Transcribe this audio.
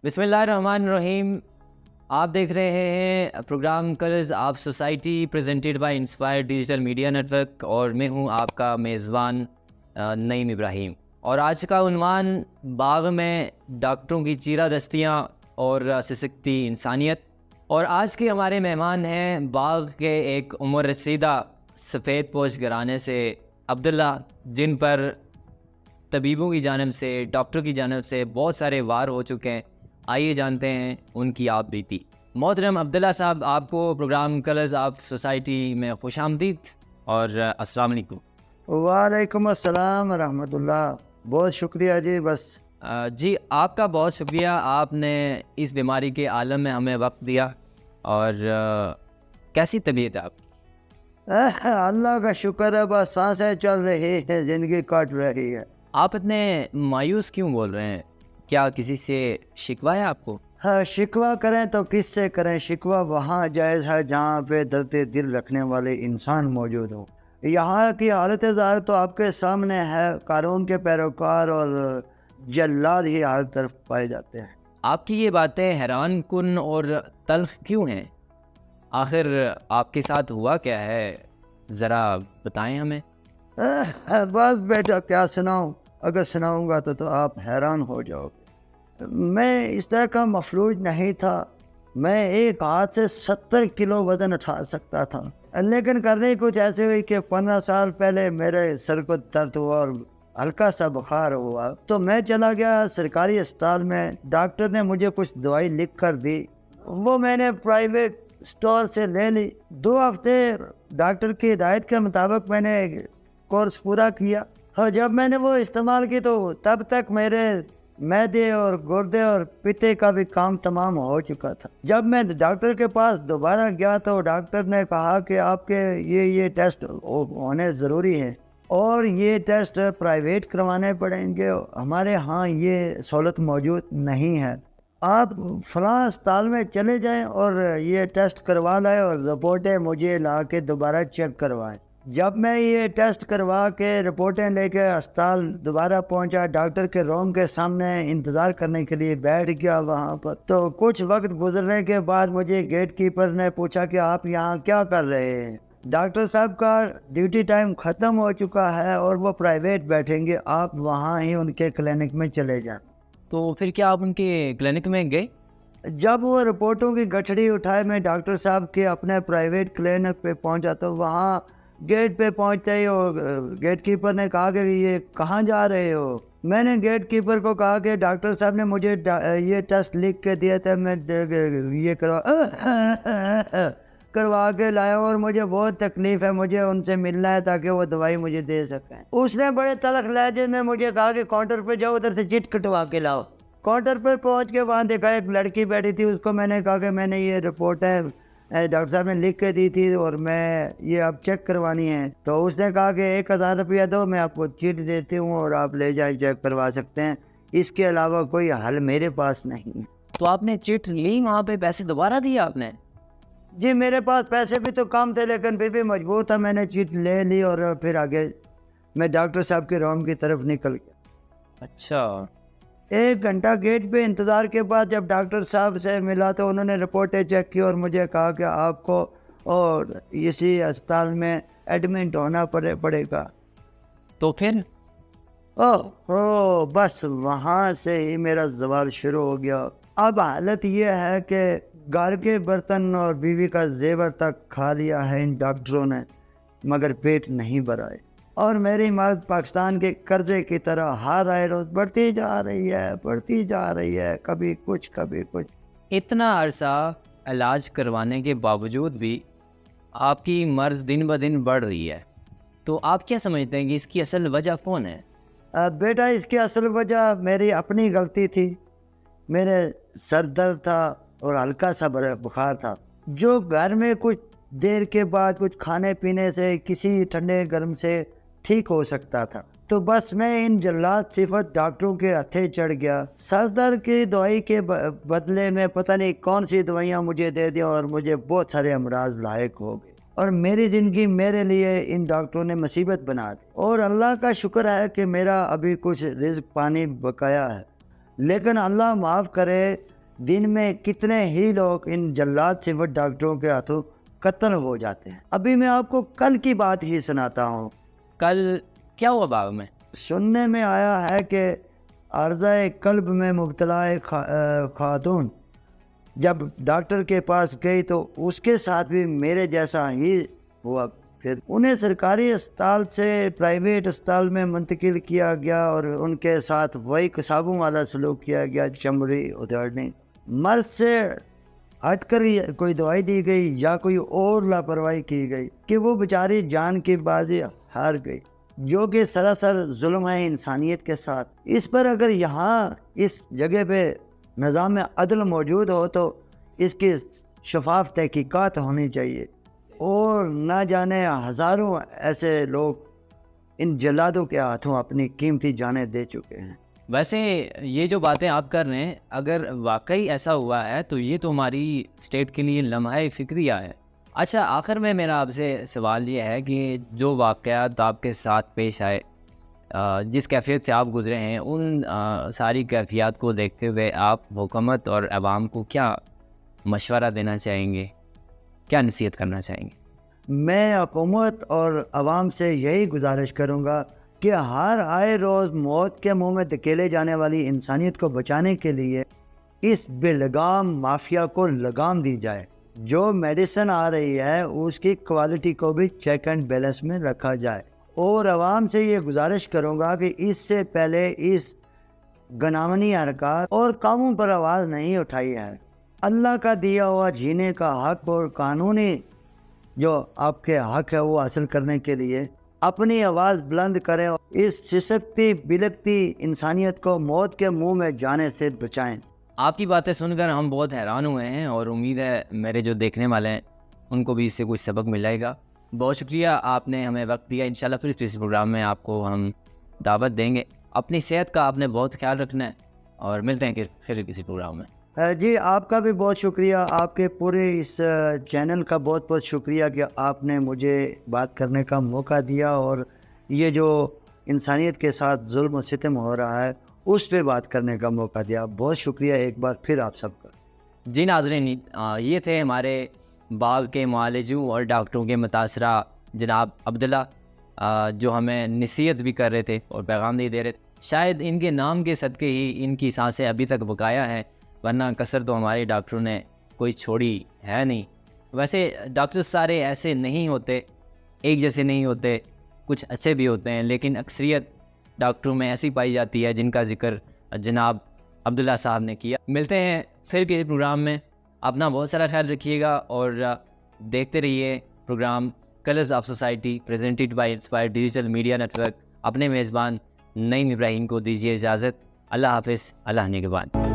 بسم اللہ الرحمن الرحیم. آپ دیکھ رہے ہیں program colours of society presented by inspire digital media network, اور میں ہوں آپ کا میزبان نعیم ابراہیم. اور آج کا عنوان باغ میں ڈاکٹروں کی چیرہ دستیاں اور سسکتی انسانیت. اور آج کے ہمارے مہمان ہیں باغ کے ایک عمر رسیدہ سفید پوش گھرانے سے عبداللہ، جن پر طبیبوں کی جانب سے، ڈاکٹر کی جانب سے بہت سارے وار ہو چکے ہیں. آئیے جانتے ہیں ان کی آپ بیتی. محترم عبداللہ صاحب، آپ کو پروگرام کلرز آف سوسائٹی میں خوش آمدید اور السلام علیکم. وعلیکم السلام ورحمۃ اللہ. بہت شکریہ جی. بس جی آپ کا بہت شکریہ، آپ نے اس بیماری کے عالم میں ہمیں وقت دیا. اور کیسی طبیعت ہے آپ کی؟ اللہ کا شکر ہے، بس سانسیں چل رہی ہیں، زندگی کٹ رہی ہے. آپ اتنے مایوس کیوں بول رہے ہیں؟ کیا کسی سے شکوہ ہے آپ کو؟ ہاں، شکوہ کریں تو کس سے کریں؟ شکوہ وہاں جائز ہے جہاں پہ درد دل رکھنے والے انسان موجود ہوں. یہاں کی حالت ظاہر تو آپ کے سامنے ہے. قانون کے پیروکار اور جلاد ہی ہر طرف پائے جاتے ہیں. آپ کی یہ باتیں حیران کن اور تلخ کیوں ہیں؟ آخر آپ کے ساتھ ہوا کیا ہے؟ ذرا بتائیں ہمیں. بس بیٹا کیا سناؤں؟ اگر سناؤں گا تو آپ حیران ہو جاؤ گے. میں اس طرح کا مفلوج نہیں تھا. میں ایک ہاتھ سے 70 کلو وزن اٹھا سکتا تھا، لیکن کرنے کچھ ایسے ہوئی کہ 15 سال پہلے میرے سر کو درد ہوا اور ہلکا سا بخار ہوا تو میں چلا گیا سرکاری اسپتال میں. ڈاکٹر نے مجھے کچھ دوائی لکھ کر دی، وہ میں نے پرائیویٹ اسٹور سے لے لی. 2 ہفتے ڈاکٹر کی ہدایت کے مطابق میں نے کورس پورا کیا، اور جب میں نے وہ استعمال کی تو تب تک میرے معدے اور گردے اور پیتے کا بھی کام تمام ہو چکا تھا. جب میں ڈاکٹر کے پاس دوبارہ گیا تو ڈاکٹر نے کہا کہ آپ کے یہ ٹیسٹ ہونے ضروری ہے، اور یہ ٹیسٹ پرائیویٹ کروانے پڑیں گے، ہمارے ہاں یہ سہولت موجود نہیں ہے. آپ فلاں اسپتال میں چلے جائیں اور یہ ٹیسٹ کروا لائیں اور رپورٹیں مجھے لا کے دوبارہ چیک کروائیں. جب میں یہ ٹیسٹ کروا کے رپورٹیں لے کے اسپتال دوبارہ پہنچا، ڈاکٹر کے روم کے سامنے انتظار کرنے کے لیے بیٹھ گیا وہاں پر، تو کچھ وقت گزرنے کے بعد مجھے گیٹ کیپر نے پوچھا کہ آپ یہاں کیا کر رہے ہیں؟ ڈاکٹر صاحب کا ڈیوٹی ٹائم ختم ہو چکا ہے اور وہ پرائیویٹ بیٹھیں گے، آپ وہاں ہی ان کے کلینک میں چلے جائیں. تو پھر کیا آپ ان کے کلینک میں گئے؟ جب وہ رپورٹوں کی گٹھڑی اٹھائے میں ڈاکٹر صاحب کے اپنے پرائیویٹ کلینک پہ پہنچا تو وہاں گیٹ پہ پہنچتے ہی گیٹ کیپر نے کہا کہ یہ کہاں جا رہے ہو؟ میں نے گیٹ کیپر کو کہا کہ ڈاکٹر صاحب نے مجھے یہ ٹیسٹ لکھ کے دیا تھا، میں یہ کروا کے لایا اور مجھے بہت تکلیف ہے، مجھے ان سے ملنا ہے تاکہ وہ دوائی مجھے دے سکیں. اس نے بڑے تلخ لہجے میں مجھے کہا کہ کاؤنٹر پہ جاؤ، ادھر سے چٹ کٹوا کے لاؤ. کاؤنٹر پر پہنچ کے وہاں دیکھا ایک لڑکی بیٹھی تھی. اس کو میں نے کہا کہ میں نے یہ رپورٹیں ڈاکٹر صاحب نے لکھ کے دی تھی اور میں یہ اب چیک کروانی ہے. تو اس نے کہا کہ 1000 روپیہ دو، میں آپ کو چٹ دیتی ہوں اور آپ لے جائیں چیک کروا سکتے ہیں، اس کے علاوہ کوئی حل میرے پاس نہیں ہے. تو آپ نے چٹ لی، وہاں پہ پیسے دوبارہ دیے آپ نے؟ جی میرے پاس پیسے بھی تو کم تھے، لیکن پھر بھی مجبور تھا. میں نے چٹ لے لی اور پھر آگے میں ڈاکٹر صاحب کے روم کی طرف نکل گیا. اچھا. 1 گھنٹہ گیٹ پہ انتظار کے بعد جب ڈاکٹر صاحب سے ملا تو انہوں نے رپورٹیں چیک کی اور مجھے کہا کہ آپ کو اور اسی اسپتال میں ایڈمنٹ ہونا پڑے گا. تو پھر؟ بس وہاں سے ہی میرا زوال شروع ہو گیا. اب حالت یہ ہے کہ گھر کے برتن اور بیوی کا زیور تک کھا لیا ہے ان ڈاکٹروں نے، مگر پیٹ نہیں بھرائے، اور میری مرد پاکستان کے قرضے کی طرح ہر آئے روز بڑھتی جا رہی ہے، کبھی کچھ کبھی کچھ. اتنا عرصہ علاج کروانے کے باوجود بھی آپ کی مرض دن بہ دن بڑھ رہی ہے، تو آپ کیا سمجھتے ہیں کہ اس کی اصل وجہ کون ہے؟ بیٹا اس کی اصل وجہ میری اپنی غلطی تھی. میرے سر درد تھا اور ہلکا سا بخار تھا، جو گھر میں کچھ دیر کے بعد کچھ کھانے پینے سے کسی ٹھنڈے گرم سے ٹھیک ہو سکتا تھا. تو بس میں ان جلاد صفت ڈاکٹروں کے ہتھے چڑھ گیا. سر درد کی دوائی کے بدلے میں پتہ نہیں کون سی دوائیاں مجھے دے دیں اور مجھے بہت سارے امراض لاحق ہو گئے، اور میری زندگی میرے لیے ان ڈاکٹروں نے مصیبت بنا دی. اور اللہ کا شکر ہے کہ میرا ابھی کچھ رزق پانی بقایا ہے، لیکن اللہ معاف کرے دن میں کتنے ہی لوگ ان جلاد صفت ڈاکٹروں کے ہاتھوں قتل ہو جاتے ہیں۔ ابھی میں آپ کو کل کی بات ہی سناتا ہوں۔ کل کیا ہوا باغ میں؟ سننے میں آیا ہے کہ عارضہ قلب میں مبتلا ایک خاتون جب ڈاکٹر کے پاس گئی تو اس کے ساتھ بھی میرے جیسا ہی ہوا۔ پھر انہیں سرکاری اسپتال سے پرائیویٹ اسپتال میں منتقل کیا گیا اور ان کے ساتھ وہی قصابوں والا سلوک کیا گیا، چمڑی ادھیڑنے، مرض سے ہٹ کر کوئی دوائی دی گئی یا کوئی اور لاپرواہی کی گئی کہ وہ بیچاری جان کی بازی ہار گئی، جو کہ سراسر ظلم ہے انسانیت کے ساتھ۔ اس پر اگر یہاں اس جگہ پہ نظام عدل موجود ہو تو اس کی شفاف تحقیقات ہونی چاہیے، اور نہ جانے ہزاروں ایسے لوگ ان جلادوں کے ہاتھوں اپنی قیمتی جانیں دے چکے ہیں۔ ویسے یہ جو باتیں آپ کر رہے ہیں، اگر واقعی ایسا ہوا ہے تو یہ تو ہماری اسٹیٹ کے لیے لمحہ فکریہ ہے۔ اچھا، آخر میں میرا آپ سے سوال یہ ہے کہ جو واقعات آپ کے ساتھ پیش آئے، جس کیفیت سے آپ گزرے ہیں، ان ساری کیفیات کو دیکھتے ہوئے آپ حکومت اور عوام کو کیا مشورہ دینا چاہیں گے، کیا نصیحت کرنا چاہیں گے؟ میں حکومت اور عوام سے یہی گزارش کروں گا کہ ہر آئے روز موت کے منہ میں دھکیلے جانے والی انسانیت کو بچانے کے لیے اس بے لگام مافیا کو لگام دی جائے۔ جو میڈیسن آ رہی ہے اس کی کوالٹی کو بھی چیک اینڈ بیلنس میں رکھا جائے، اور عوام سے یہ گزارش کروں گا کہ اس سے پہلے اس گناونی حرکات اور کاموں پر آواز نہیں اٹھائی ہے۔ اللہ کا دیا ہوا جینے کا حق اور قانونی جو آپ کے حق ہے وہ حاصل کرنے کے لیے اپنی آواز بلند کریں اور اس سسکتی بلکتی انسانیت کو موت کے منہ میں جانے سے بچائیں۔ آپ کی باتیں سن کر ہم بہت حیران ہوئے ہیں، اور امید ہے میرے جو دیکھنے والے ہیں ان کو بھی اس سے کچھ سبق مل جائے گا۔ بہت شکریہ، آپ نے ہمیں وقت دیا۔ انشاءاللہ پھر اس پروگرام میں آپ کو ہم دعوت دیں گے۔ اپنی صحت کا آپ نے بہت خیال رکھنا ہے، اور ملتے ہیں پھر کسی پروگرام میں۔ جی، آپ کا بھی بہت شکریہ، آپ کے پورے اس چینل کا بہت بہت شکریہ کہ آپ نے مجھے بات کرنے کا موقع دیا، اور یہ جو انسانیت کے ساتھ ظلم و ستم ہو رہا ہے اس پہ بات کرنے کا موقع دیا۔ بہت شکریہ ایک بار پھر آپ سب کا۔ جی ناظرین، یہ تھے ہمارے باغ کے معالجوں اور ڈاکٹروں کے متاثرہ جناب عبداللہ، جو ہمیں نصیحت بھی کر رہے تھے اور پیغام نہیں دے رہے تھے۔ شاید ان کے نام کے صدقے ہی ان کی سانسیں ابھی تک بقایا ہیں، ورنہ کثر تو ہمارے ڈاکٹروں نے کوئی چھوڑی ہے نہیں۔ ویسے ڈاکٹر سارے ایسے نہیں ہوتے، ایک جیسے نہیں ہوتے، کچھ اچھے بھی ہوتے ہیں، لیکن اکثریت ڈاکٹروں میں ایسی پائی جاتی ہے جن کا ذکر جناب عبداللہ صاحب نے کیا۔ ملتے ہیں پھر کسی پروگرام میں، اپنا بہت سارا خیال رکھیے گا، اور دیکھتے رہیے program colours of society presented by inspire digital media network. اپنے میزبان نعیم ابراہیم کو دیجیے اجازت۔ اللہ حافظ، اللہ نگہبان۔